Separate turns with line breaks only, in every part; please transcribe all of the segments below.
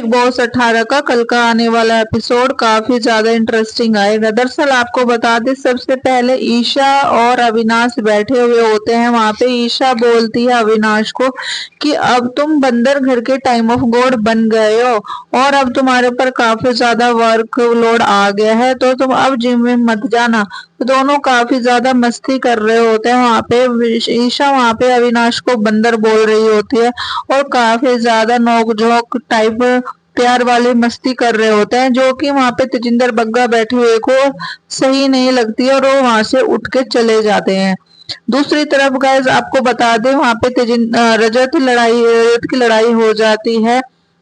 Big boss 18 का कल का आने वाला एपिसोड काफी ज्यादा इंटरेस्टिंग आएगा। दरअसल आपको बता दें, सबसे पहले ईशा और अविनाश बैठे हुए होते हैं। वहां पे ईशा बोलती है अविनाश को कि अब तुम बंदर घर के टाइम ऑफ गॉड बन गए हो और अब तुम्हारे ऊपर काफी ज्यादा वर्क लोड आ गया है, तो तुम अब जिम में मत जाना। तो दोनों काफी ज्यादा मस्ती कर रहे होते हैं। वहां पे ईशा वहां पे अविनाश को बंदर बोल रही होती है और काफी ज्यादा नोक झोंक टाइप प्यार वाली मस्ती कर रहे होते हैं, जो कि वहां पे तेजिंदर बग्गा बैठे हुए को सही नहीं लगती है और वो वहां से उठ के चले जाते हैं। दूसरी तरफ गाइस आपको बता दें, वहां पे रजत की लड़ाई हो जाती है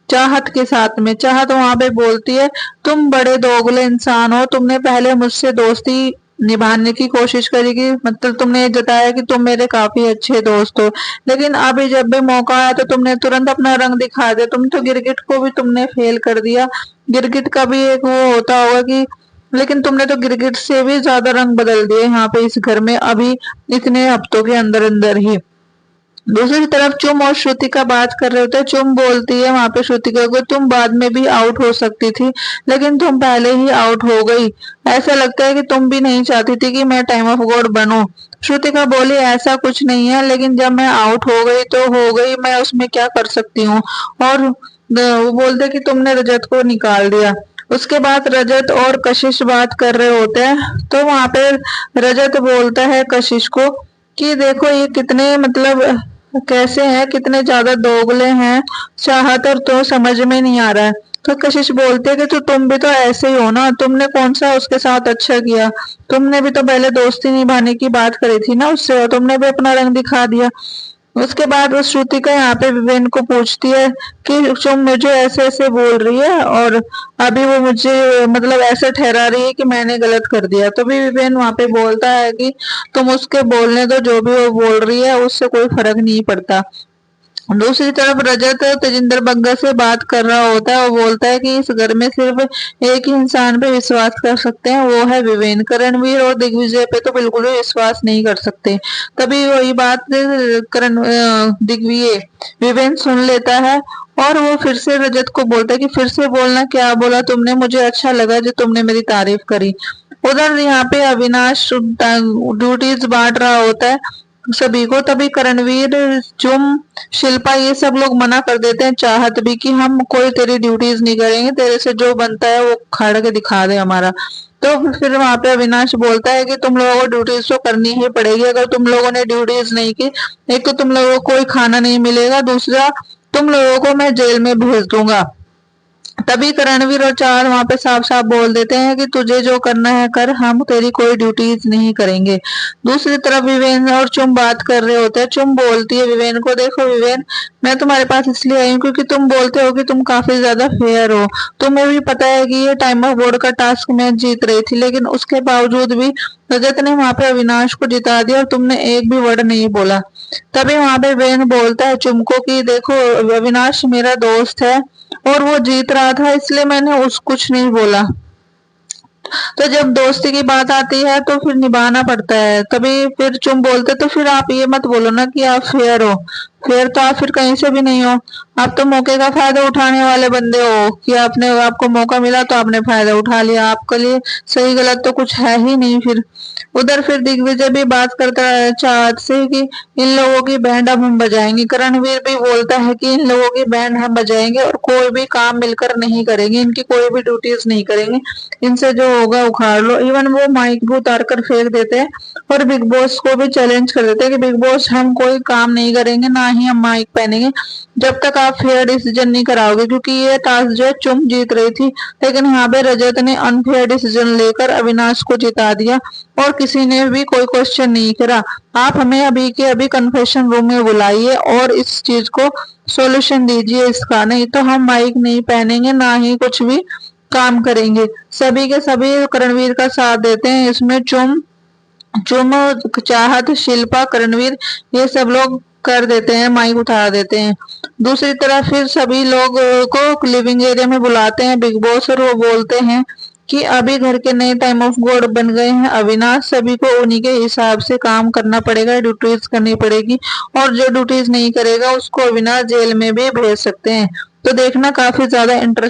चाहत के साथ में। चाहत वहां पे बोलती है तुम बड़े दोगले इंसान हो, तुमने पहले मुझसे दोस्ती निभाने की कोशिश करेगी, मतलब तुमने जताया कि तुम मेरे काफी अच्छे दोस्त हो, लेकिन अभी जब भी मौका आया तो तुमने तुरंत अपना रंग दिखा दिया। तुम तो गिरगिट को भी तुमने फेल कर दिया। गिरगिट का भी एक वो होता होगा कि, लेकिन तुमने तो गिरगिट से भी ज्यादा रंग बदल दिए यहाँ पे इस घर में अभी इतने हफ्तों के अंदर अंदर ही। दूसरी तरफ चुम और श्रुतिका बात कर रहे होते हैं। चुम बोलती है वहां पे श्रुतिका को, तुम बाद में भी आउट हो सकती थी लेकिन तुम पहले ही आउट हो गई। ऐसा लगता है कि तुम भी नहीं चाहती थी कि मैं टाइम ऑफ गॉड बनूं। श्रुतिका बोली ऐसा कुछ नहीं है, लेकिन जब मैं आउट हो गई तो हो गई, मैं उसमें क्या कर सकती हूँ। और वो बोलते कि तुमने रजत को निकाल दिया। उसके बाद रजत और कशिश बात कर रहे होते हैं, तो वहां पे रजत बोलता है कशिश को कि देखो ये कितने मतलब कैसे हैं, कितने ज्यादा दोगले हैं चाहत, और तो समझ में नहीं आ रहा है। तो कशिश बोलते है कि तो तुम भी तो ऐसे ही हो ना, तुमने कौन सा उसके साथ अच्छा किया, तुमने भी तो पहले दोस्ती निभाने की बात करी थी ना उससे और तुमने भी अपना रंग दिखा दिया। उसके बाद वो श्रुतिका यहाँ पे विवेन को पूछती है कि तुम मुझे ऐसे ऐसे बोल रही है और अभी वो मुझे मतलब ऐसे ठहरा रही है कि मैंने गलत कर दिया। तो भी विवेन वहां पे बोलता है कि तुम उसके बोलने दो, जो भी वो बोल रही है उससे कोई फर्क नहीं पड़ता। दूसरी तरफ रजत तेजिंदर बग्गा से बात कर रहा होता है। वो बोलता है कि इस घर में सिर्फ एक ही इंसान पे विश्वास कर सकते हैं, वो है विवेन। करणवीर और दिग्विजय पे तो बिल्कुल भी विश्वास नहीं कर सकते। तभी वही बात दिग्विजय विवेन सुन लेता है और वो फिर से रजत को बोलता है कि फिर से बोलना, क्या बोला तुमने, मुझे अच्छा लगा जो तुमने मेरी तारीफ करी। उधर यहाँ पे अविनाश ड्यूटीज बांट रहा होता है सभी को। तभी करणवीर, चुम, शिल्पा ये सब लोग मना कर देते हैं, चाहत भी, कि हम कोई तेरी ड्यूटीज नहीं करेंगे, तेरे से जो बनता है वो खड़ के दिखा दे हमारा। तो फिर वहां पे अविनाश बोलता है कि तुम लोगों को ड्यूटीज तो करनी ही पड़ेगी, अगर तुम लोगों ने ड्यूटीज नहीं की, एक तो तुम लोगों को कोई खाना नहीं मिलेगा, दूसरा तुम लोगों को मैं जेल में भेज दूंगा। तभी रणवीर और चार वहां पे साफ साफ बोल देते हैं कि तुझे जो करना है कर, हम तेरी कोई ड्यूटीज नहीं करेंगे। दूसरी तरफ विवेन और चुम बात कर रहे होते हैं। चुम बोलती है विवेन को, देखो विवेन, मैं तुम्हारे पास इसलिए आई हूँ क्योंकि तुम बोलते हो कि तुम काफी ज्यादा फेयर हो। तुम्हें भी पता है कि ये टाइम ऑफ बोर्ड का टास्क मैं जीत रही थी, लेकिन उसके बावजूद भी रजत ने वहां पे अविनाश को जिता दिया और तुमने एक भी वर्ड नहीं बोला। तभी वहां पे वेन बोलता है चुम को कि देखो अविनाश मेरा दोस्त है और वो जीत रहा था, इसलिए मैंने उस कुछ नहीं बोला। तो जब दोस्ती की बात आती है तो फिर निभाना पड़ता है। तभी फिर चुम बोलते तो फिर आप ये मत बोलो ना कि आप फेयर हो, फेयर तो आप फिर कहीं से भी नहीं हो। आप तो मौके का फायदा उठाने वाले बंदे हो कि आपने, आपको मौका मिला तो आपने फायदा उठा लिया, आपके लिए सही गलत तो कुछ है ही नहीं फिर। उधर फिर दिग्विजय भी बात करता है चाहत से कि इन लोगों की बैंड अब हम बजाएंगे। करणवीर भी बोलता है कि इन लोगों की बैंड हम बजाएंगे और कोई भी काम मिलकर नहीं करेंगे, इनकी कोई भी ड्यूटीज नहीं करेंगे, इनसे जो होगा उखाड़ लो। इवन वो माइक भी उतार कर फेंक देते हैं और बिग बॉस को भी चैलेंज कर देते हैं कि बिग बॉस हम कोई काम नहीं करेंगे, ना ही हम माइक पहनेंगे जब तक आप फेयर डिसीजन नहीं कराओगे। क्योंकि ये टास्क जो है चुम जीत रही थी, लेकिन यहाँ पे रजत ने अनफेयर डिसीजन लेकर अविनाश को जिता दिया और किसी ने भी कोई क्वेश्चन नहीं करा। आप हमें अभी के अभी कन्फेशन रूम में बुलाइए और इस चीज को सॉल्यूशन दीजिए इसका, नहीं तो हम माइक नहीं पहनेंगे, ना ही कुछ भी काम करेंगे। सभी के सभी करणवीर का साथ देते हैं इसमें। चुम चुम चाहत, शिल्पा, करणवीर ये सब लोग कर देते हैं, माइक उठा देते हैं। दूसरी तरफ फिर सभी लोग को लिविंग एरिया में बुलाते हैं बिग बॉस और वो बोलते हैं कि अभी घर के नए टाइम ऑफ गॉड बन गए हैं अविनाश, सभी को उन्हीं के हिसाब से काम करना पड़ेगा, ड्यूटीज करनी पड़ेगी और जो ड्यूटीज नहीं करेगा उसको अविनाश जेल में भी भेज सकते हैं। तो देखना काफी ज्यादा इंटरेस्ट